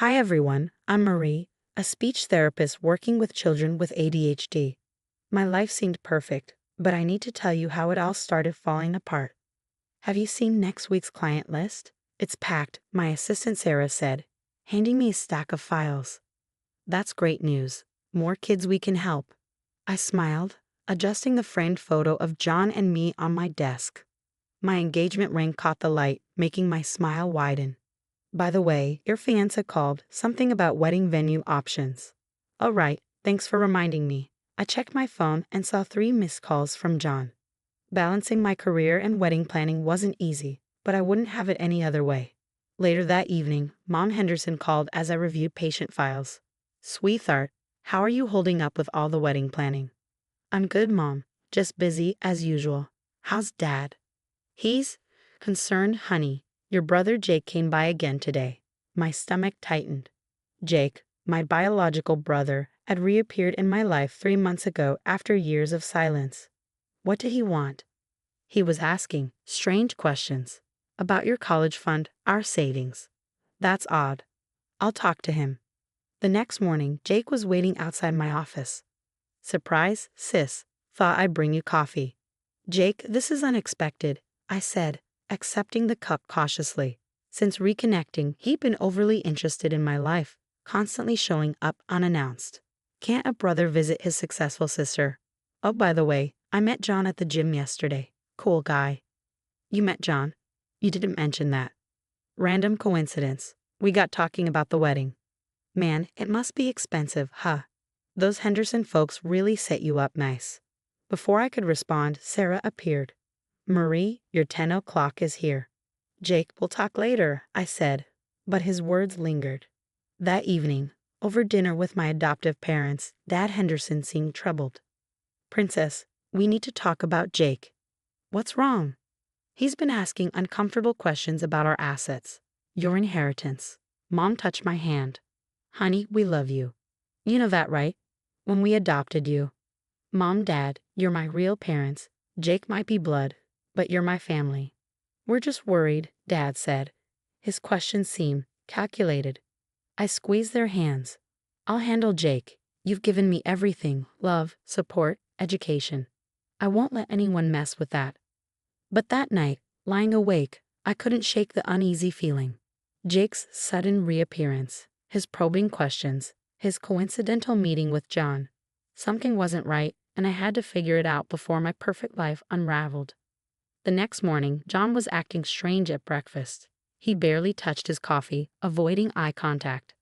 Hi everyone, I'm Marie, a speech therapist working with children with ADHD. My life seemed perfect, but I need to tell you how it all started falling apart. Have you seen next week's client list? It's packed, my assistant Sarah said, handing me a stack of files. That's great news. More kids we can help. I smiled, adjusting the framed photo of John and me on my desk. My engagement ring caught the light, making my smile widen. By the way, your fiancé called, something about wedding venue options. Oh right, thanks for reminding me. I checked my phone and saw 3 missed calls from John. Balancing my career and wedding planning wasn't easy, but I wouldn't have it any other way. Later that evening, Mom Henderson called as I reviewed patient files. Sweetheart, how are you holding up with all the wedding planning? I'm good, Mom. Just busy as usual. How's Dad? He's concerned, honey. Your brother Jake came by again today. My stomach tightened. Jake, my biological brother, had reappeared in my life 3 months ago after years of silence. What did he want? He was asking strange questions about your college fund, our savings. That's odd. I'll talk to him. The next morning, Jake was waiting outside my office. Surprise, sis. Thought I'd bring you coffee. Jake, this is unexpected, I said, accepting the cup cautiously. Since reconnecting, he'd been overly interested in my life, constantly showing up unannounced. Can't a brother visit his successful sister? Oh, by the way, I met John at the gym yesterday. Cool guy. You met John? You didn't mention that. Random coincidence. We got talking about the wedding. Man, it must be expensive, huh? Those Henderson folks really set you up nice. Before I could respond, Sarah appeared. Marie, your 10 o'clock is here. Jake, we'll talk later, I said, but his words lingered. That evening, over dinner with my adoptive parents, Dad Henderson seemed troubled. Princess, we need to talk about Jake. What's wrong? He's been asking uncomfortable questions about our assets. Your inheritance. Mom touched my hand. Honey, we love you. You know that, right? When we adopted you. Mom, Dad, you're my real parents. Jake might be blood, but you're my family. We're just worried, Dad said. His questions seemed calculated. I squeezed their hands. I'll handle Jake. You've given me everything, love, support, education. I won't let anyone mess with that. But that night, lying awake, I couldn't shake the uneasy feeling. Jake's sudden reappearance, his probing questions, his coincidental meeting with John. Something wasn't right, and I had to figure it out before my perfect life unraveled. The next morning, John was acting strange at breakfast. He barely touched his coffee, avoiding eye contact.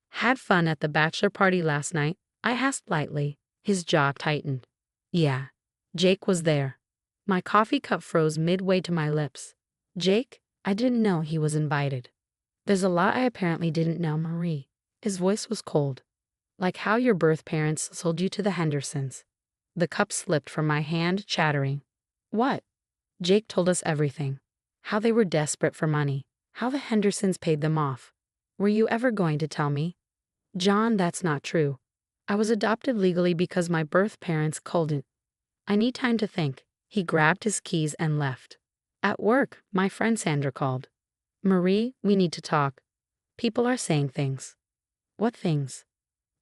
Had fun at the bachelor party last night? I asked lightly. His jaw tightened. Yeah. Jake was there. My coffee cup froze midway to my lips. Jake? I didn't know he was invited. There's a lot I apparently didn't know, Marie. His voice was cold. Like how your birth parents sold you to the Hendersons. The cup slipped from my hand, chattering. What? Jake told us everything. How they were desperate for money. How the Hendersons paid them off. Were you ever going to tell me? John, that's not true. I was adopted legally because my birth parents couldn't. I need time to think. He grabbed his keys and left. At work, my friend Sandra called. Marie, we need to talk. People are saying things. What things?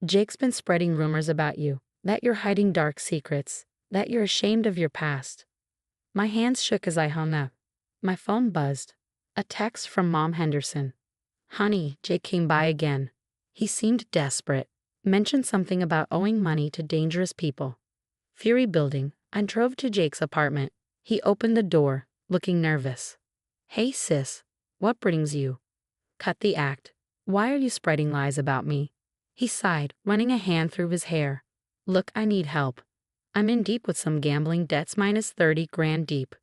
Jake's been spreading rumors about you, that you're hiding dark secrets, that you're ashamed of your past. My hands shook as I hung up. My phone buzzed. A text from Mom Henderson. Honey, Jake came by again. He seemed desperate. Mentioned something about owing money to dangerous people. Fury building, I drove to Jake's apartment. He opened the door, looking nervous. Hey sis, what brings you? Cut the act. Why are you spreading lies about me? He sighed, running a hand through his hair. Look, I need help. I'm in deep with some gambling debts minus 30 grand deep.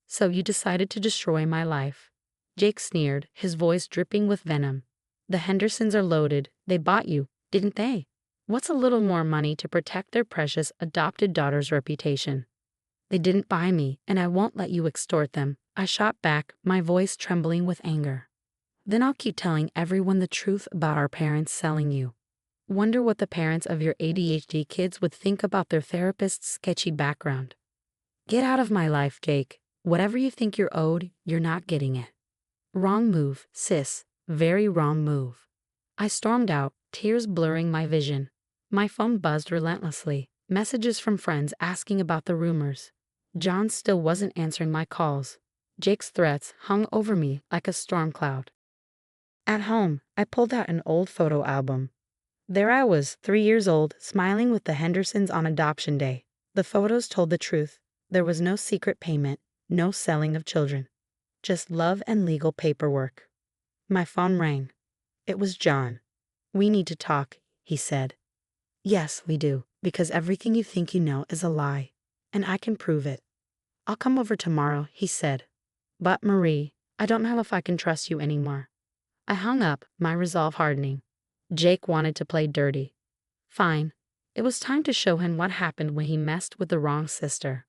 So you decided to destroy my life. Jake sneered, his voice dripping with venom. The Hendersons are loaded. They bought you, didn't they? What's a little more money to protect their precious adopted daughter's reputation? They didn't buy me, and I won't let you extort them. I shot back, my voice trembling with anger. Then I'll keep telling everyone the truth about our parents selling you. Wonder what the parents of your ADHD kids would think about their therapist's sketchy background. Get out of my life, Jake. Whatever you think you're owed, you're not getting it. Wrong move, sis. Very wrong move. I stormed out, tears blurring my vision. My phone buzzed relentlessly, messages from friends asking about the rumors. John still wasn't answering my calls. Jake's threats hung over me like a storm cloud. At home, I pulled out an old photo album. There I was, 3 years old, smiling with the Hendersons on adoption day. The photos told the truth. There was no secret payment, no selling of children. Just love and legal paperwork. My phone rang. It was John. "We need to talk," he said. "Yes, we do, because everything you think you know is a lie, and I can prove it." "I'll come over tomorrow," he said. "But Marie, I don't know if I can trust you anymore." I hung up, my resolve hardening. Jake wanted to play dirty. Fine. It was time to show him what happened when he messed with the wrong sister.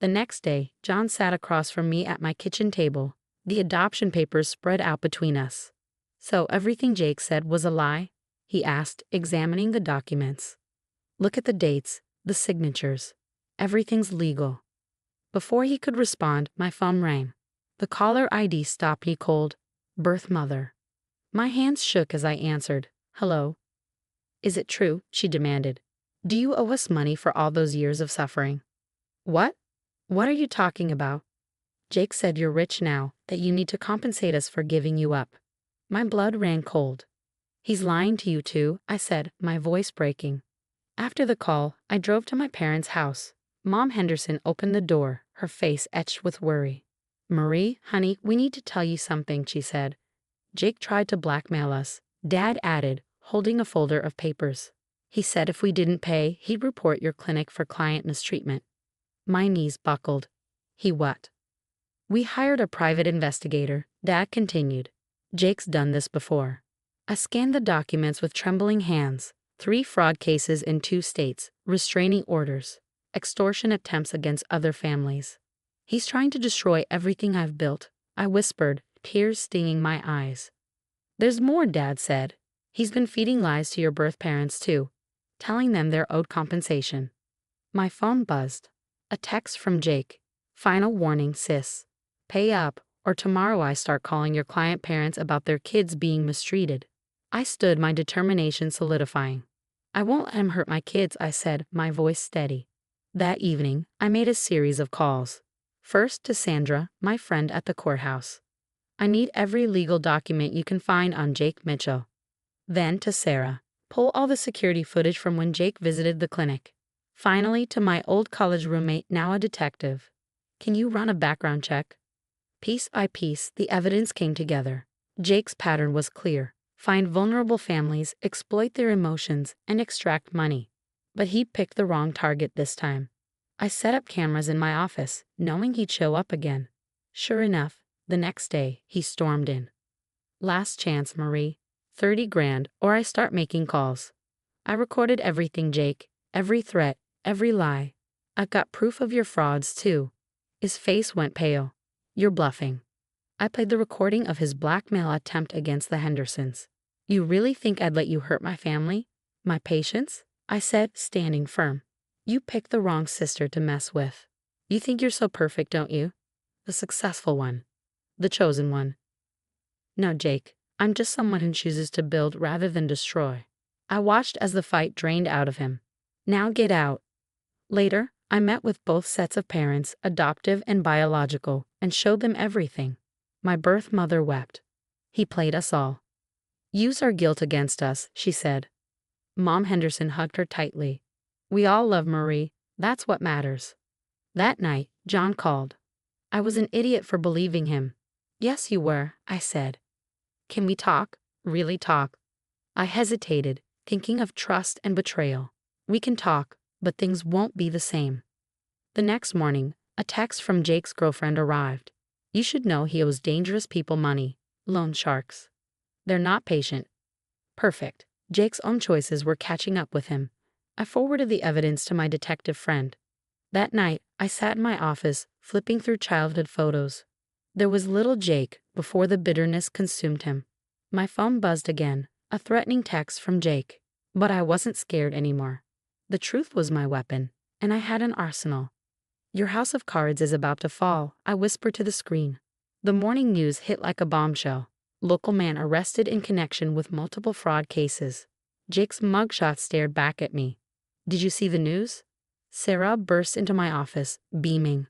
The next day, John sat across from me at my kitchen table, the adoption papers spread out between us. "So everything Jake said was a lie?" he asked, examining the documents. "Look at the dates, the signatures. Everything's legal." Before he could respond, my phone rang. The caller ID stopped me cold. Birth mother. My hands shook as I answered. "Hello." "Is it true?" she demanded. "Do you owe us money for all those years of suffering?" "What? What are you talking about?" "Jake said you're rich now, that you need to compensate us for giving you up." My blood ran cold. "He's lying to you too," I said, my voice breaking. After the call, I drove to my parents' house. Mom Henderson opened the door, her face etched with worry. "Marie, honey, we need to tell you something," she said. "Jake tried to blackmail us," Dad added, holding a folder of papers. "He said if we didn't pay, he'd report your clinic for client mistreatment." My knees buckled. "He what?" "We hired a private investigator," Dad continued. "Jake's done this before." I scanned the documents with trembling hands. 3 fraud cases in 2 states, restraining orders, extortion attempts against other families. "He's trying to destroy everything I've built," I whispered, tears stinging my eyes. "There's more," Dad said. "He's been feeding lies to your birth parents too, telling them they're owed compensation." My phone buzzed. A text from Jake. "Final warning, sis. Pay up, or tomorrow I start calling your client parents about their kids being mistreated." I stood, my determination solidifying. "I won't let him hurt my kids," I said, my voice steady. That evening, I made a series of calls. First to Sandra, my friend at the courthouse. "I need every legal document you can find on Jake Mitchell." Then to Sarah. "Pull all the security footage from when Jake visited the clinic." Finally to my old college roommate, now a detective. "Can you run a background check?" Piece by piece, the evidence came together. Jake's pattern was clear. Find vulnerable families, exploit their emotions, and extract money. But he picked the wrong target this time. I set up cameras in my office, knowing he'd show up again. Sure enough, the next day, he stormed in. "Last chance, Marie. 30 grand, or I start making calls." I recorded everything, Jake. Every threat, every lie. "I've got proof of your frauds, too." His face went pale. "You're bluffing." I played the recording of his blackmail attempt against the Hendersons. "You really think I'd let you hurt my family? My patients?" I said, standing firm. "You picked the wrong sister to mess with. You think you're so perfect, don't you? The successful one. The chosen one." "No, Jake, I'm just someone who chooses to build rather than destroy." I watched as the fight drained out of him. "Now get out." Later, I met with both sets of parents, adoptive and biological, and showed them everything. My birth mother wept. "He played us all. Use our guilt against us," she said. Mom Henderson hugged her tightly. "We all love Marie. That's what matters." That night, John called. I was an idiot for believing him. "Yes, you were," I said. "Can we talk? Really talk?" I hesitated, thinking of trust and betrayal. "We can talk, but things won't be the same." The next morning, a text from Jake's girlfriend arrived. "You should know he owes dangerous people money. Loan sharks. They're not patient." Perfect. Jake's own choices were catching up with him. I forwarded the evidence to my detective friend. That night, I sat in my office, flipping through childhood photos. There was little Jake before the bitterness consumed him. My phone buzzed again, a threatening text from Jake. But I wasn't scared anymore. The truth was my weapon, and I had an arsenal. "Your house of cards is about to fall," I whispered to the screen. The morning news hit like a bombshell. Local man arrested in connection with multiple fraud cases. Jake's mugshot stared back at me. Did you see the news? Sarah burst into my office, beaming.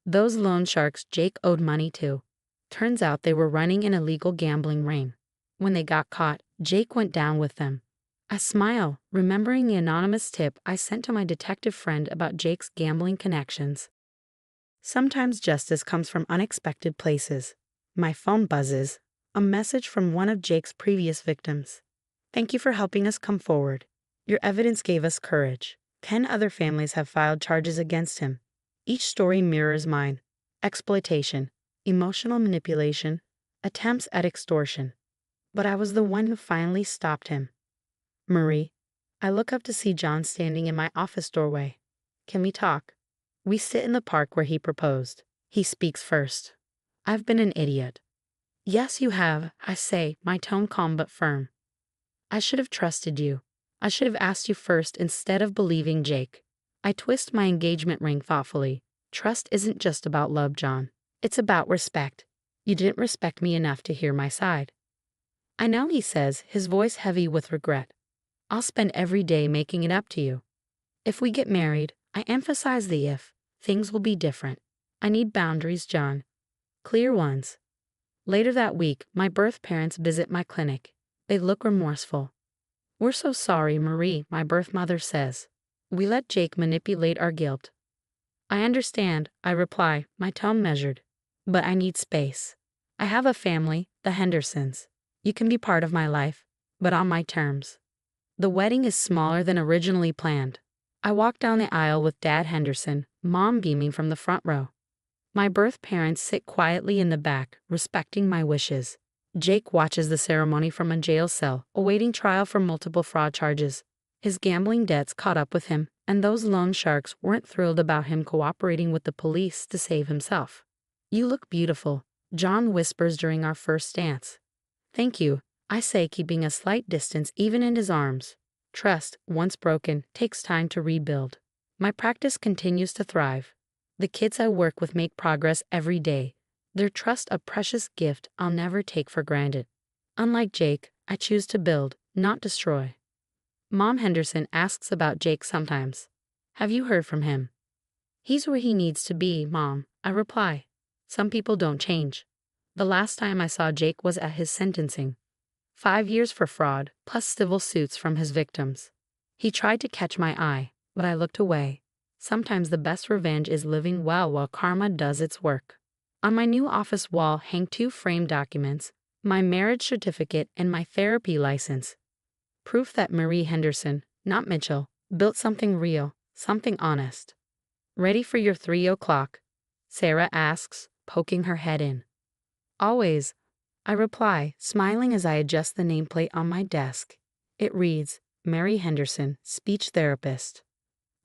Those loan sharks Jake owed money to. Turns out they were running an illegal gambling ring. When they got caught, Jake went down with them. I smile, remembering the anonymous tip I sent to my detective friend about Jake's gambling connections. Sometimes justice comes from unexpected places. My phone buzzes. A message from one of Jake's previous victims. Thank you for helping us come forward. Your evidence gave us courage. 10 other families have filed charges against him. Each story mirrors mine. Exploitation, emotional manipulation, attempts at extortion. But I was the one who finally stopped him. Marie, I look up to see John standing in my office doorway. Can we talk? We sit in the park where he proposed. He speaks first. I've been an idiot. Yes, you have, I say, my tone calm but firm. I should have trusted you. I should have asked you first instead of believing Jake. I twist my engagement ring thoughtfully. Trust isn't just about love, John. It's about respect. You didn't respect me enough to hear my side. I know, he says, his voice heavy with regret. I'll spend every day making it up to you. If we get married, I emphasize the if, things will be different. I need boundaries, John. Clear ones. Later that week, my birth parents visit my clinic. They look remorseful. We're so sorry, Marie, my birth mother says. We let Jake manipulate our guilt. I understand, I reply, my tone measured. But I need space. I have a family, the Hendersons. You can be part of my life, but on my terms. The wedding is smaller than originally planned. I walk down the aisle with Dad Henderson, Mom beaming from the front row. My birth parents sit quietly in the back, respecting my wishes. Jake watches the ceremony from a jail cell, awaiting trial for multiple fraud charges. His gambling debts caught up with him, and those loan sharks weren't thrilled about him cooperating with the police to save himself. You look beautiful, John whispers during our first dance. Thank you, I say, keeping a slight distance even in his arms. Trust, once broken, takes time to rebuild. My practice continues to thrive. The kids I work with make progress every day. Their trust a precious gift I'll never take for granted. Unlike Jake, I choose to build, not destroy. Mom Henderson asks about Jake sometimes. Have you heard from him? He's where he needs to be, Mom, I reply. Some people don't change. The last time I saw Jake was at his sentencing. 5 years for fraud, plus civil suits from his victims. He tried to catch my eye, but I looked away. Sometimes the best revenge is living well while karma does its work. On my new office wall hang 2 framed documents, my marriage certificate and my therapy license. Proof that Marie Henderson, not Mitchell, built something real, something honest. Ready for your 3 o'clock? Sarah asks, poking her head in. Always, I reply, smiling as I adjust the nameplate on my desk. It reads, Mary Henderson, speech therapist.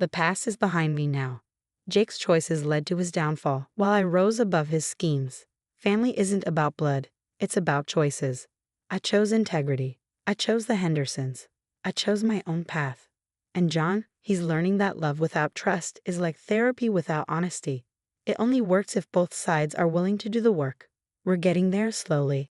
The past is behind me now. Jake's choices led to his downfall, while I rose above his schemes. Family isn't about blood, it's about choices. I chose integrity. I chose the Hendersons. I chose my own path. And John, he's learning that love without trust is like therapy without honesty. It only works if both sides are willing to do the work. We're getting there slowly.